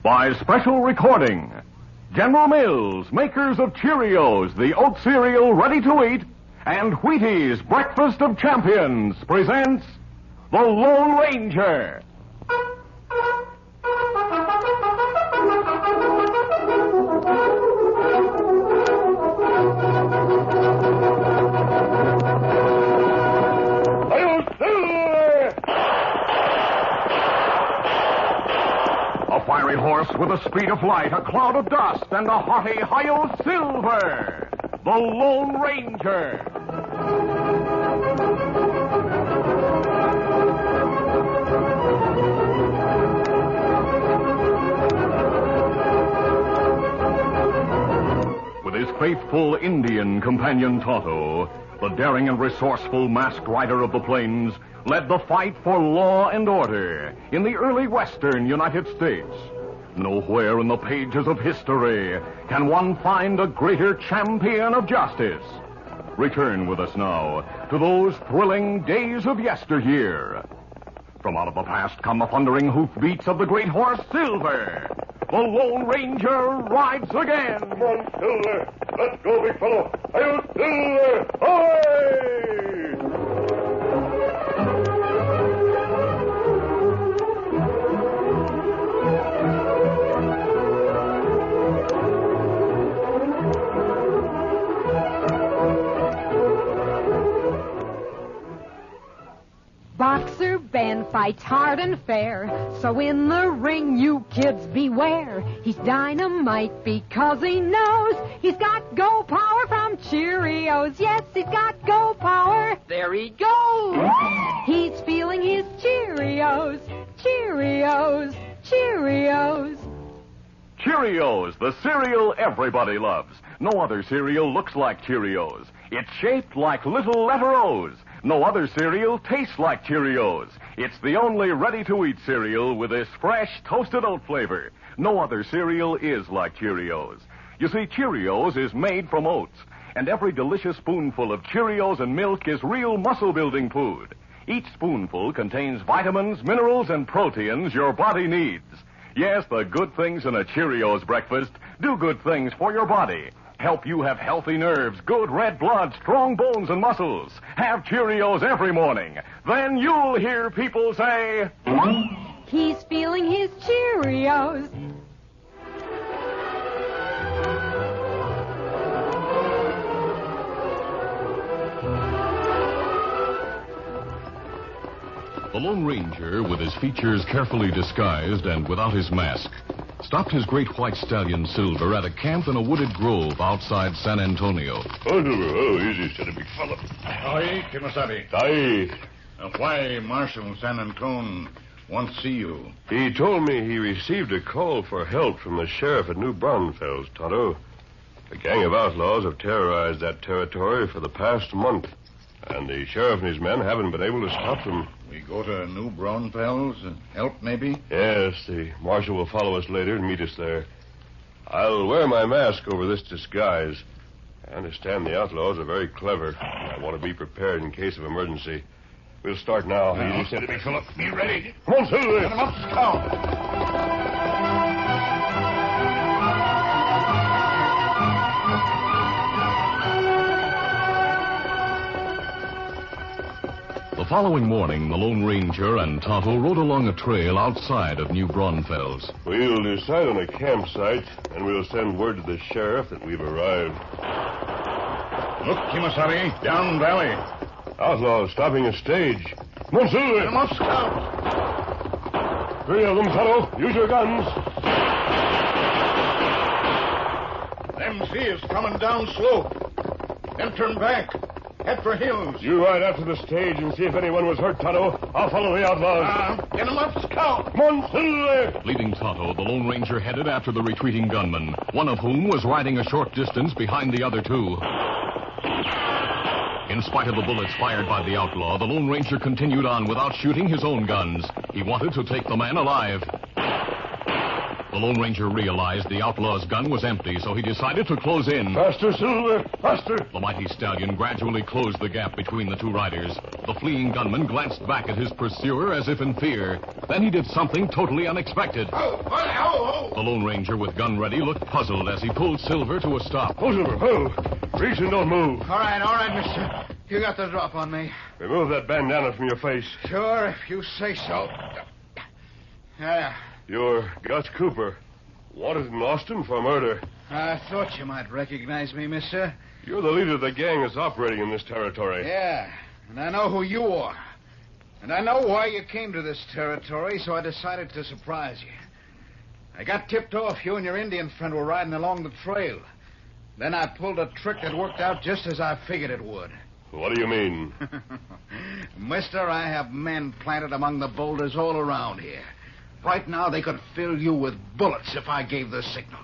By special recording, General Mills, makers of Cheerios, the oat cereal ready to eat, and Wheaties, breakfast of champions, presents The Lone Ranger. A fiery horse with the speed of light, a cloud of dust, and a haughty Hi-Yo Silver, the Lone Ranger. With his faithful Indian companion Tonto, the daring and resourceful masked rider of the plains led the fight for law and order in the early western United States. Nowhere in the pages of history can one find a greater champion of justice. Return with us now to those thrilling days of yesteryear. From out of the past come the thundering hoofbeats of the great horse Silver. The Lone Ranger rides again. Come on, Silver. Let's go, big fellow. Hi-yo, Silver! Ahoy! Boxer Ben fights hard and fair, so in the ring you kids beware. He's dynamite because he knows he's got go power from Cheerios. Yes, he's got go power. There he goes. He's feeling his Cheerios, Cheerios, Cheerios. Cheerios, the cereal everybody loves. No other cereal looks like Cheerios. It's shaped like little letter O's. No other cereal tastes like Cheerios. It's the only ready-to-eat cereal with this fresh, toasted oat flavor. No other cereal is like Cheerios. You see, Cheerios is made from oats, and every delicious spoonful of Cheerios and milk is real muscle-building food. Each spoonful contains vitamins, minerals, and proteins your body needs. Yes, the good things in a Cheerios breakfast do good things for your body. Help you have healthy nerves, good red blood, strong bones and muscles. Have Cheerios every morning. Then you'll hear people say, he's feeling his Cheerios. The Lone Ranger, with his features carefully disguised and without his mask, stopped his great white stallion Silver at a camp in a wooded grove outside San Antonio. Oh, easy, steady, big fellow. Aye, Kimasabi. Aye. Why Marshal San Antone wants to see you? He told me he received a call for help from the sheriff at New Braunfels, Tonto. A gang of outlaws have terrorized that territory for the past month, and the sheriff and his men haven't been able to stop them. We go to New Braunfels? Help, maybe? Yes, the marshal will follow us later and meet us there. I'll wear my mask over this disguise. I understand the outlaws are very clever. I want to be prepared in case of emergency. We'll start now. You said it, big fellow. Be ready. Come on, Silver. Get him up, Scout. The following morning, the Lone Ranger and Tonto rode along a trail outside of New Braunfels. We'll decide on a campsite, and we'll send word to the sheriff that we've arrived. Look, Kimasabi, down valley. Outlaws stopping a stage. Come on, Silver. Get him up, Scout. 3 of them, Tonto. Use your guns. Them see is coming down slope. Then turn back. Head for hills. You ride after the stage and see if anyone was hurt, Tonto. I'll follow the outlaws. Get him up, Scout. Come on, Silver. Leading Tonto, the Lone Ranger headed after the retreating gunmen, one of whom was riding a short distance behind the other two. In spite of the bullets fired by the outlaw, the Lone Ranger continued on without shooting his own guns. He wanted to take the man alive. The Lone Ranger realized the outlaw's gun was empty, so he decided to close in. Faster, Silver, faster. The mighty stallion gradually closed the gap between the two riders. The fleeing gunman glanced back at his pursuer as if in fear. Then he did something totally unexpected. The Lone Ranger, with gun ready, looked puzzled as he pulled Silver to a stop. Oh, Silver, oh. Reach and don't move. All right, mister. You got the drop on me. Remove that bandana from your face. Sure, if you say so. Yeah. You're Gus Cooper, wanted in Austin for murder. I thought you might recognize me, mister. You're the leader of the gang that's operating in this territory. Yeah, and I know who you are. And I know why you came to this territory, so I decided to surprise you. I got tipped off you and your Indian friend were riding along the trail. Then I pulled a trick that worked out just as I figured it would. What do you mean? Mister, I have men planted among the boulders all around here. Right now, they could fill you with bullets if I gave the signal.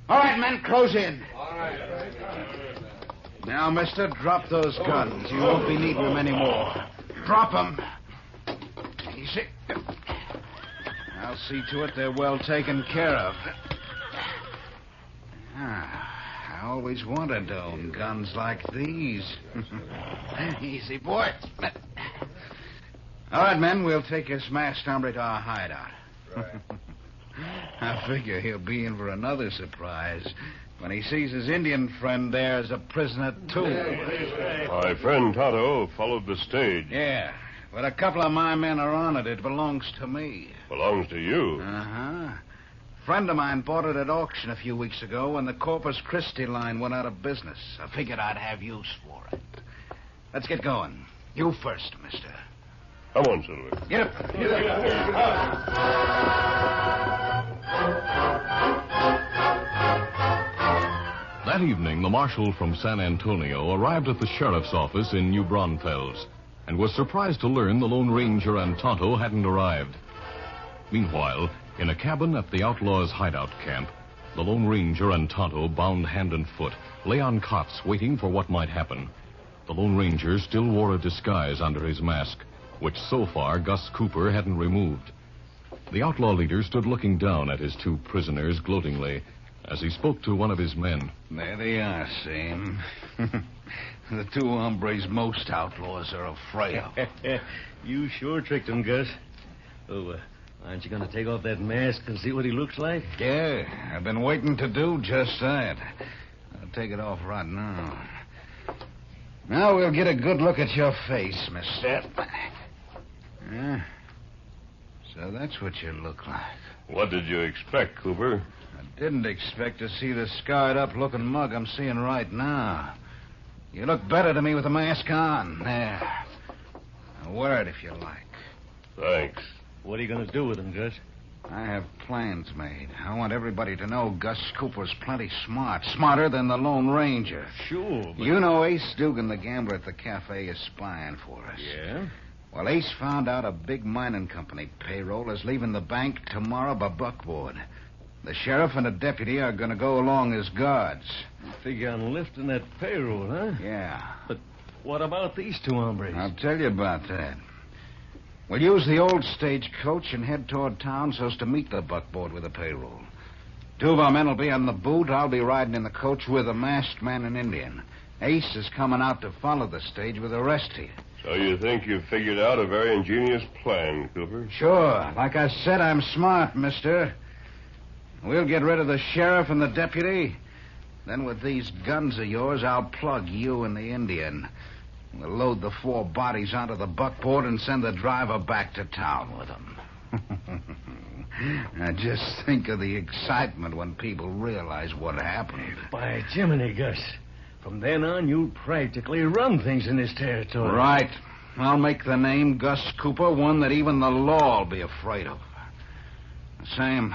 All right, men, close in. All right. Now, mister, drop those guns. You won't be needing them anymore. Drop them. Easy. I'll see to it they're well taken care of. I always wanted to own guns like these. Easy, boy. All right, men, we'll take this masked hombre to our hideout. I figure he'll be in for another surprise when he sees his Indian friend there as a prisoner, too. My friend Tonto followed the stage. Yeah, but a couple of my men are on it. It belongs to me. Belongs to you. Uh-huh. Friend of mine bought it at auction a few weeks ago when the Corpus Christi line went out of business. I figured I'd have use for it. Let's get going. You first, mister. Come on, Silver. Get up. That evening, the marshal from San Antonio arrived at the sheriff's office in New Braunfels and was surprised to learn the Lone Ranger and Tonto hadn't arrived. Meanwhile, in a cabin at the outlaws' hideout camp, the Lone Ranger and Tonto, bound hand and foot, lay on cots waiting for what might happen. The Lone Ranger still wore a disguise under his mask, which so far Gus Cooper hadn't removed. The outlaw leader stood looking down at his two prisoners gloatingly as he spoke to one of his men. There they are, Sam. The two hombres most outlaws are afraid of. You sure tricked him, Gus. Oh, aren't you going to take off that mask and see what he looks like? Yeah, I've been waiting to do just that. I'll take it off right now. Now we'll get a good look at your face, mister. Yeah. So that's what you look like. What did you expect, Cooper? I didn't expect to see the scarred-up looking mug I'm seeing right now. You look better to me with the mask on. There. Now, wear it if you like. Thanks. What are you going to do with him, Gus? I have plans made. I want everybody to know Gus Cooper's plenty smart. Smarter than the Lone Ranger. Sure, but... You know Ace Dugan, the gambler at the cafe, is spying for us. Yeah? Well, Ace found out a big mining company payroll is leaving the bank tomorrow by buckboard. The sheriff and a deputy are going to go along as guards. You figure on lifting that payroll, huh? Yeah. But what about these two hombres? I'll tell you about that. We'll use the old stagecoach and head toward town so as to meet the buckboard with the payroll. Two of our men will be on the boot. I'll be riding in the coach with a masked man and Indian. Ace is coming out to follow the stage with the rest of you. So you think you've figured out a very ingenious plan, Cooper? Sure. Like I said, I'm smart, mister. We'll get rid of the sheriff and the deputy. Then with these guns of yours, I'll plug you and the Indian. We'll load the 4 bodies onto the buckboard and send the driver back to town with them. Now, just think of the excitement when people realize what happened. By Jiminy, Gus. From then on, you'll practically run things in this territory. Right. I'll make the name Gus Cooper one that even the law will be afraid of. Sam,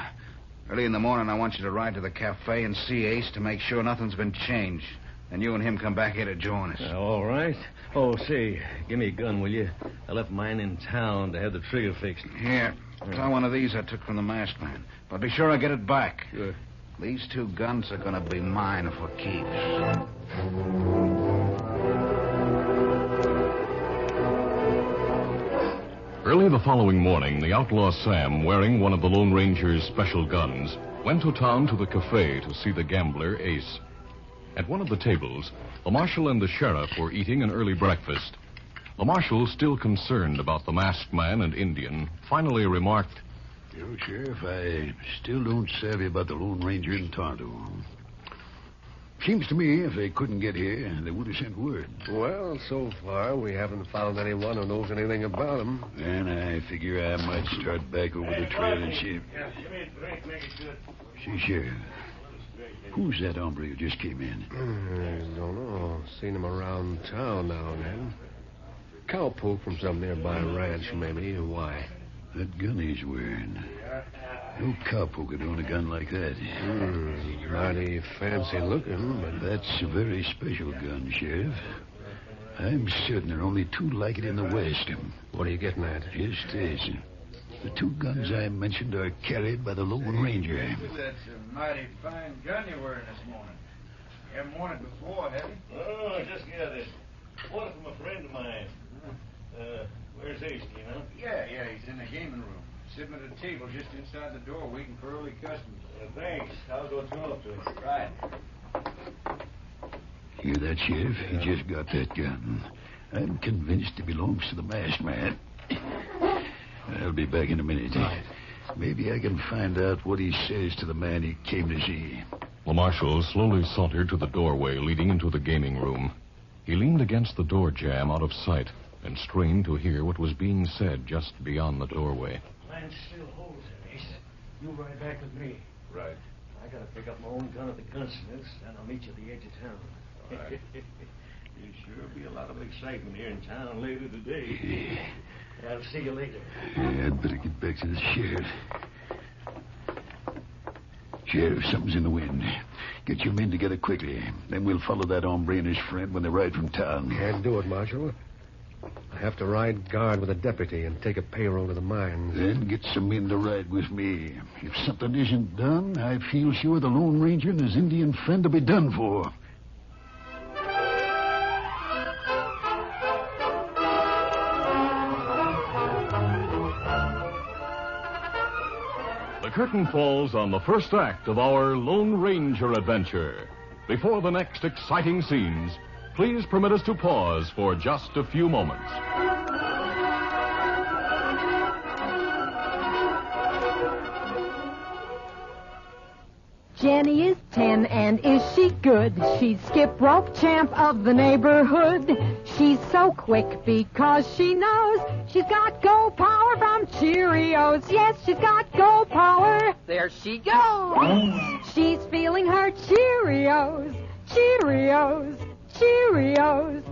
early in the morning, I want you to ride to the cafe and see Ace to make sure nothing's been changed. And you and him come back here to join us. All right. Oh, say, give me a gun, will you? I left mine in town to have the trigger fixed. Here. Try one of these I took from the masked man. But be sure I get it back. Sure. These 2 guns are going to be mine for keeps. Early the following morning, the outlaw Sam, wearing one of the Lone Ranger's special guns, went to town to the cafe to see the gambler Ace. At one of the tables, the marshal and the sheriff were eating an early breakfast. The marshal, still concerned about the masked man and Indian, finally remarked, Sheriff, I still don't savvy about the Lone Ranger and Tonto. Seems to me if they couldn't get here, they would have sent word. Well, so far, we haven't found anyone who knows anything about him. And I figure I might start back over the trail and see. See, Sheriff, who's that hombre who just came in? I don't know. Seen him around town now and then. Cowpoke from some nearby ranch, maybe. Why? That gun he's wearing. No cowpoke would own a gun like that. Mighty fancy looking, but... That's a very special gun, Sheriff. I'm certain there are only two like it in the West. What are you getting at? Just this. The two guns I mentioned are carried by the Lone Ranger. That's a mighty fine gun you're wearing this morning. You haven't worn it before, have you? Oh, I just got it. Bought it from a friend of mine. Where's Ace, do you know? Yeah, he's in the gaming room. Sitting at a table just inside the door waiting for early customers. Thanks. I'll go talk to him. Right. Hear that, Sheriff? He just got that gun. I'm convinced it belongs to the masked man. I'll be back in a minute. Maybe I can find out what he says to the man he came to see. The marshal slowly sauntered to the doorway leading into the gaming room. He leaned against the door jamb out of sight and strained to hear what was being said just beyond the doorway. Plan still holds it, Ace. You ride back with me. Right. I gotta pick up my own gun at the gunsmith's, then I'll meet you at the edge of town. Right. There'll sure be a lot of excitement here in town later today. I'll see you later. Yeah, I'd better get back to the sheriff. Sheriff, something's in the wind. Get your men together quickly. Then we'll follow that hombre and his friend when they ride from town. Can't do it, Marshal. I have to ride guard with a deputy and take a payroll to the mines. Then get some men to ride with me. If something isn't done, I feel sure the Lone Ranger and his Indian friend will be done for. The curtain falls on the first act of our Lone Ranger adventure. Before the next exciting scenes, please permit us to pause for just a few moments. Jenny is 10 and is she good? She's skip rope champ of the neighborhood. She's so quick because she knows she's got go power from Cheerios. Yes, she's got go power. There she goes. She's feeling her Cheerios. Cheerios. Cheerios.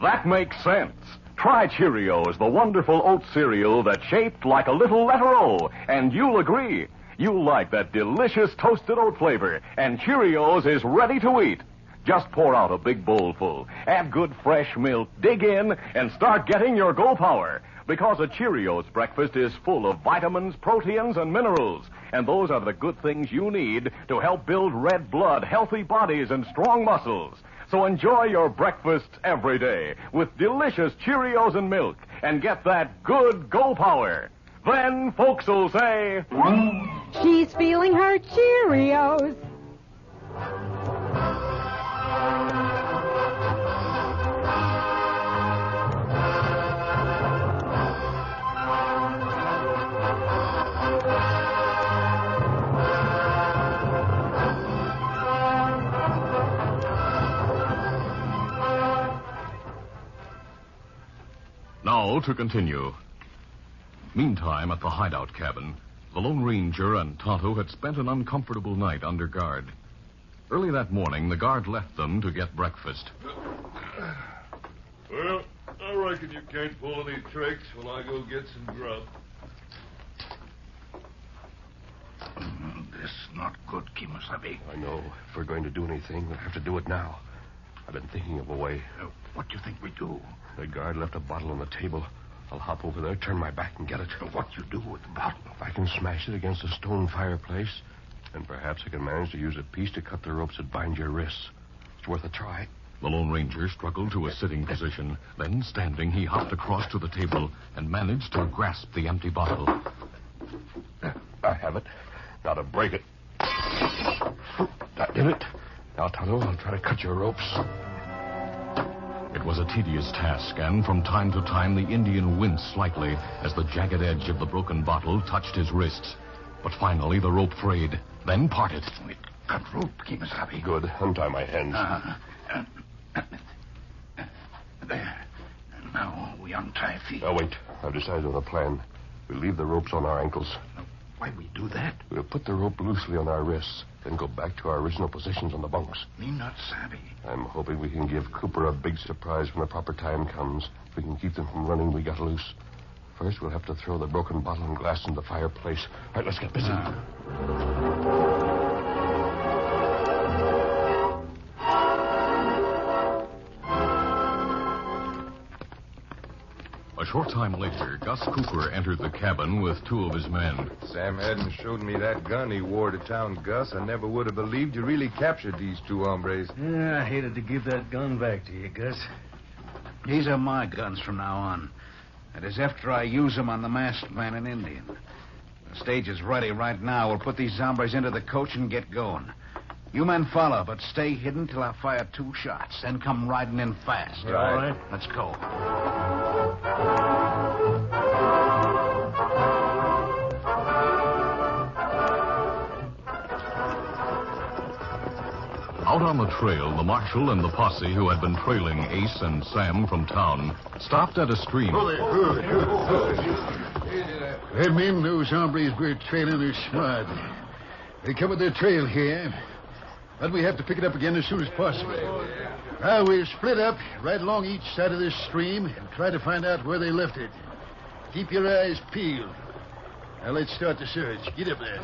That makes sense. Try Cheerios, the wonderful oat cereal that's shaped like a little letter O, and you'll agree. You'll like that delicious toasted oat flavor, and Cheerios is ready to eat. Just pour out a big bowl full, add good fresh milk, dig in, and start getting your go power. Because a Cheerios breakfast is full of vitamins, proteins, and minerals. And those are the good things you need to help build red blood, healthy bodies, and strong muscles. So enjoy your breakfast every day with delicious Cheerios and milk and get that good go power. Then folks will say, She's feeling her Cheerios. Now to continue. Meantime, at the hideout cabin, the Lone Ranger and Tonto had spent an uncomfortable night under guard. Early that morning, the guard left them to get breakfast. Well, I reckon you can't pull any tricks while I go get some grub. This is not good, Kimasabi. I know. If we're going to do anything, we'll have to do it now. I've been thinking of a way. What do you think we do? The guard left a bottle on the table. I'll hop over there, turn my back, and get it. What you do with the bottle? If I can smash it against a stone fireplace, then perhaps I can manage to use a piece to cut the ropes that bind your wrists. It's worth a try. The Lone Ranger struggled to a sitting position. Then, standing, he hopped across to the table and managed to grasp the empty bottle. I have it. Now to break it. That did it. Now, Tonto, I'll try to cut your ropes. It was a tedious task, and from time to time the Indian winced slightly as the jagged edge of the broken bottle touched his wrists. But finally the rope frayed, then parted. Cut rope, Kimasabi. Good. Untie my hands. There. Now we untie feet. Now, wait. I've decided on a plan. We'll leave the ropes on our ankles. Why we do that? We'll put the rope loosely on our wrists, then go back to our original positions on the bunks. Me not savvy. I'm hoping we can give Cooper a big surprise when the proper time comes. If we can keep them from running, we got loose. First, we'll have to throw the broken bottle and glass in the fireplace. All right, let's get busy. A short time later, Gus Cooper entered the cabin with two of his men. Sam hadn't showed me that gun he wore to town, Gus. I never would have believed you really captured these two hombres. Yeah, I hated to give that gun back to you, Gus. These are my guns from now on. That is after I use them on the masked man and Indian. The stage is ready right now. We'll put these hombres into the coach and get going. You men follow, but stay hidden till I fire 2 shots. Then come riding in fast. All right. Let's go. Out on the trail, the marshal and the posse who had been trailing Ace and Sam from town stopped at a stream. Them men, those hombres we're trailing are smart. They covered their trail here, but we have to pick it up again as soon as possible. Now we'll split up right along each side of this stream and try to find out where they left it. Keep your eyes peeled. Now let's start the search. Get up there.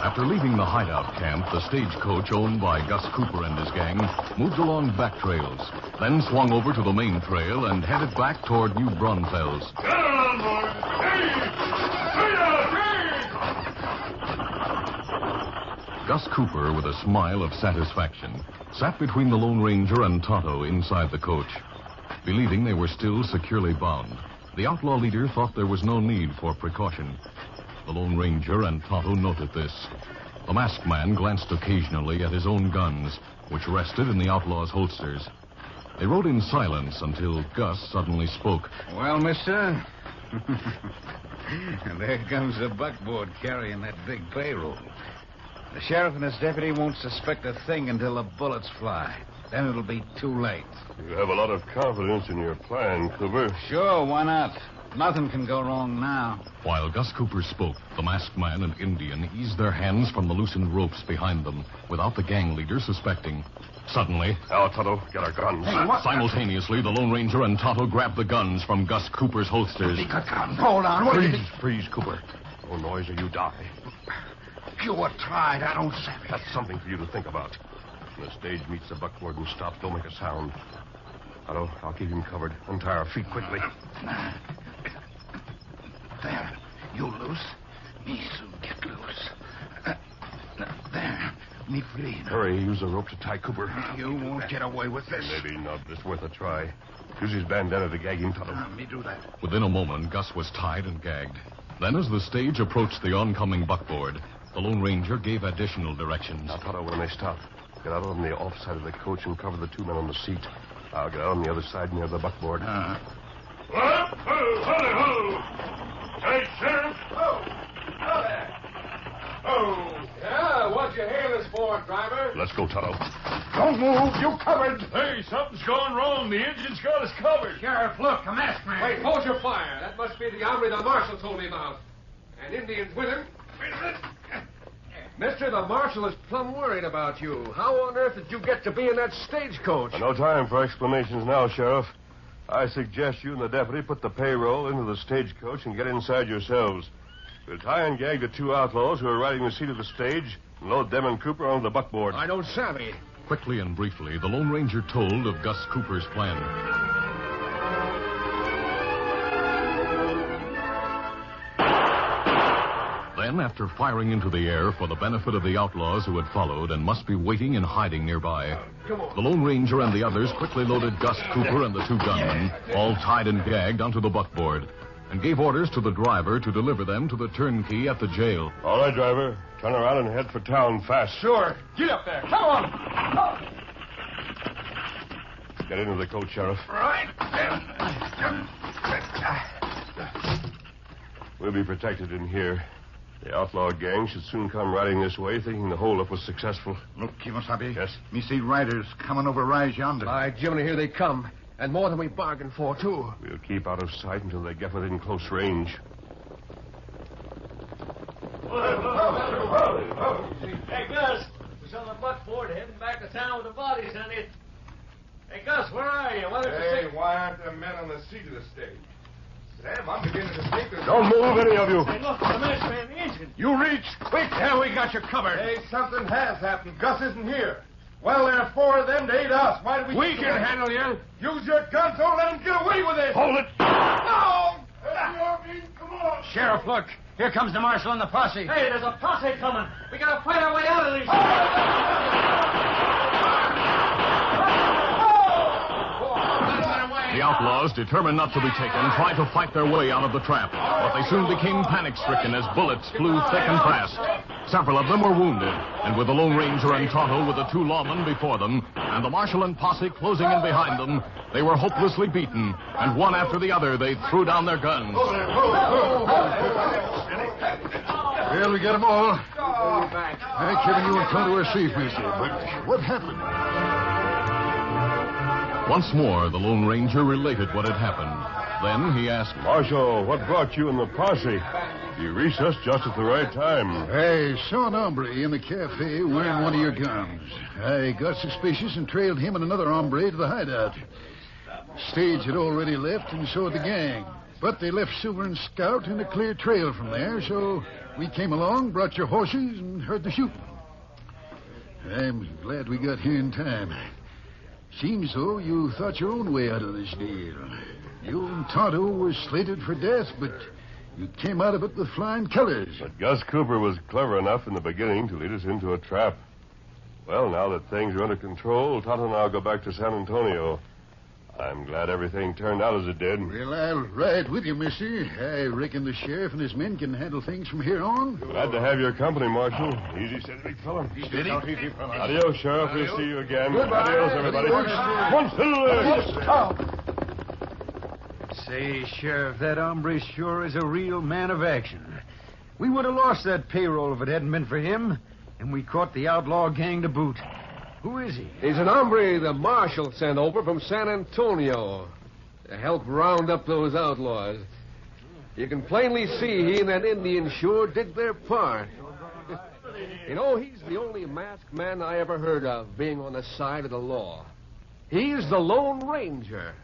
After leaving the hideout camp, the stagecoach owned by Gus Cooper and his gang moved along back trails, then swung over to the main trail and headed back toward New Braunfels. Get on, boys! Hey! Gus Cooper, with a smile of satisfaction, sat between the Lone Ranger and Tonto inside the coach. Believing they were still securely bound, the outlaw leader thought there was no need for precaution. The Lone Ranger and Tonto noted this. The masked man glanced occasionally at his own guns, which rested in the outlaw's holsters. They rode in silence until Gus suddenly spoke. Well, mister, there comes the buckboard carrying that big payroll. The sheriff and his deputy won't suspect a thing until the bullets fly. Then it'll be too late. You have a lot of confidence in your plan, Cooper. Sure, why not? Nothing can go wrong now. While Gus Cooper spoke, the masked man and Indian eased their hands from the loosened ropes behind them, without the gang leader suspecting. Suddenly, Now, Tonto, get our guns. simultaneously, the Lone Ranger and Tonto grabbed the guns from Gus Cooper's holsters. Hold on. Freeze, Cooper. No noise or you die. You were tried. I don't say it. That's something for you to think about. When the stage meets the buckboard and stops, don't make a sound. Tonto, I'll keep him covered. Untie our feet quickly. There. You loose. Me soon get loose. There. Me free. Hurry, use the rope to tie Cooper. You won't get away with this. Maybe not, but it's worth a try. Use his bandana to gag him, Tonto. Me do that. Within a moment, Gus was tied and gagged. Then, as the stage approached the oncoming buckboard, the Lone Ranger gave additional directions. Now, Tonto, when they stop, get out on the off side of the coach and cover the 2 men on the seat. I'll get out on the other side near the buckboard. Ho, ho! Hey, Sheriff! Oh, there. Oh, yeah, what you hail us for, driver? Let's go, Tonto. Don't move. You covered. Hey, something's gone wrong. The engine's got us covered. Sheriff, look, a masked man. Wait, hold your fire. That must be the hombre the marshal told me about. And Indians with him. Wait a minute. Mister, the marshal is plumb worried about you. How on earth did you get to be in that stagecoach? No time for explanations now, Sheriff. I suggest you and the deputy put the payroll into the stagecoach and get inside yourselves. We'll tie and gag the 2 outlaws who are riding the seat of the stage and load them and Cooper onto the buckboard. I don't savvy. Quickly and briefly, the Lone Ranger told of Gus Cooper's plan. Then, after firing into the air for the benefit of the outlaws who had followed and must be waiting and hiding nearby, the Lone Ranger and the others quickly loaded Gus Cooper and the two gunmen, all tied and gagged, onto the buckboard, and gave orders to the driver to deliver them to the turnkey at the jail. All right, driver. Turn around and head for town fast. Sure. Get up there. Come on. Get into the coat, Sheriff. Right. We'll be protected in here. The outlaw gang should soon come riding this way, thinking the holdup was successful. Look, Kimosabe. Yes? Me see riders coming over rise yonder. By Jiminy, here they come. And more than we bargained for, too. We'll keep out of sight until they get within close range. Hey, Gus, we're on the buckboard heading back to town with the bodies on it. Hey, Gus, where are you? Why aren't there men on the seat of the stage? Sam, I'm beginning to think there's... Don't move, any of you. Hey, look, the masked man, the engine. You reach quick. Yeah, we got you covered. Hey, something has happened. Gus isn't here. Well, there are four of them to aid us. Why did we... We can handle you. Use your guns. Don't let them get away with it. Hold it. No! Come on. Sheriff, look. Here comes the marshal and the posse. Hey, there's a posse coming. We gotta fight our way out of these. The outlaws, determined not to be taken, tried to fight their way out of the trap, but they soon became panic-stricken as bullets flew thick and fast. Several of them were wounded, and with the Lone Ranger and Tonto with the two lawmen before them, and the marshal and posse closing in behind them, they were hopelessly beaten, and one after the other they threw down their guns. Well, we got them all. Kevin, you and Tonto are safe, mister. But what happened? Once more, the Lone Ranger related what had happened. Then he asked, Marshal, what brought you and the posse? You reached us just at the right time. I saw an hombre in the cafe wearing one of your guns. I got suspicious and trailed him and another hombre to the hideout. Stage had already left, and so had the gang. But they left Silver and Scout in a clear trail from there, so we came along, brought your horses, and heard the shooting. I'm glad we got here in time. Seems though you thought your own way out of this deal. You and Tonto were slated for death, but you came out of it with flying colors. But Gus Cooper was clever enough in the beginning to lead us into a trap. Well, now that things are under control, Tonto and I'll go back to San Antonio. I'm glad everything turned out as it did. Well, I'll ride with you, mister. I reckon the sheriff and his men can handle things from here on. Glad to have your company, Marshal. Easy, steady, big fella. Steady. Adios, Sheriff. We'll see you again. Goodbye. Adios, everybody. One Say, Sheriff, that hombre sure is a real man of action. We would have lost that payroll if it hadn't been for him, and we caught the outlaw gang to boot. Who is he? He's an hombre the marshal sent over from San Antonio to help round up those outlaws. You can plainly see he and that Indian sure did their part. You know, he's the only masked man I ever heard of being on the side of the law. He's the Lone Ranger.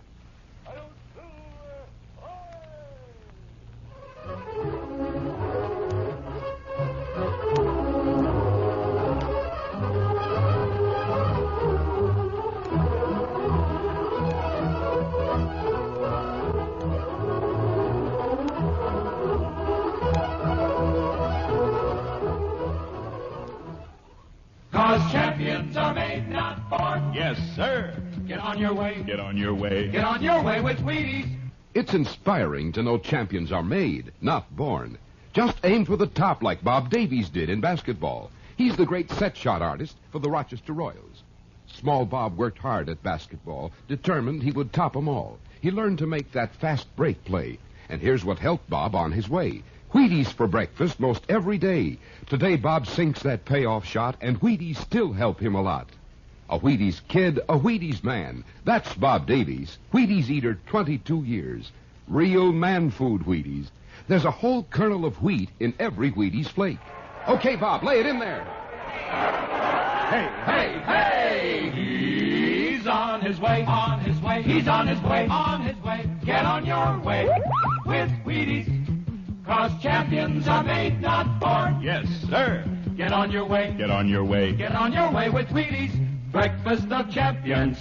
Champions are made, not born. Yes, sir. Get on your way. Get on your way. Get on your way with Wheaties. It's inspiring to know champions are made, not born. Just aim for the top like Bob Davies did in basketball. He's the great set shot artist for the Rochester Royals. Small Bob worked hard at basketball, determined he would top 'em all. He learned to make that fast break play. And here's what helped Bob on his way. Wheaties for breakfast most every day. Today, Bob sinks that payoff shot, and Wheaties still help him a lot. A Wheaties kid, a Wheaties man. That's Bob Davies, Wheaties eater 22 years. Real man food Wheaties. There's a whole kernel of wheat in every Wheaties flake. Okay, Bob, lay it in there. Hey, hey, hey! He's on his way, on his way. He's on his way, on his way. Get on your way with Wheaties. 'Cause champions are made, not born. Yes, sir. Get on your way. Get on your way. Get on your way with Wheaties. Breakfast of Champions.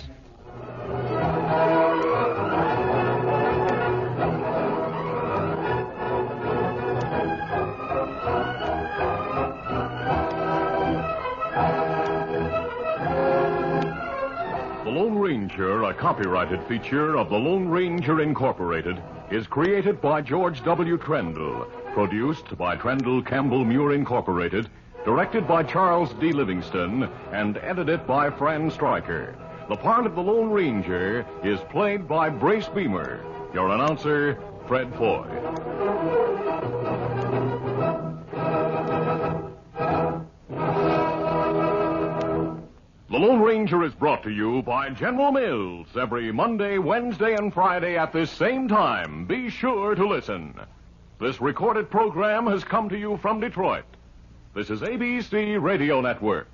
The Lone Ranger, a copyrighted feature of the Lone Ranger Incorporated, is created by George W. Trendle, produced by Trendle Campbell Muir Incorporated, directed by Charles D. Livingston, and edited by Fran Stryker. The part of the Lone Ranger is played by Brace Beamer. Your announcer, Fred Foy. The Lone Ranger is brought to you by General Mills every Monday, Wednesday, and Friday at this same time. Be sure to listen. This recorded program has come to you from Detroit. This is ABC Radio Network.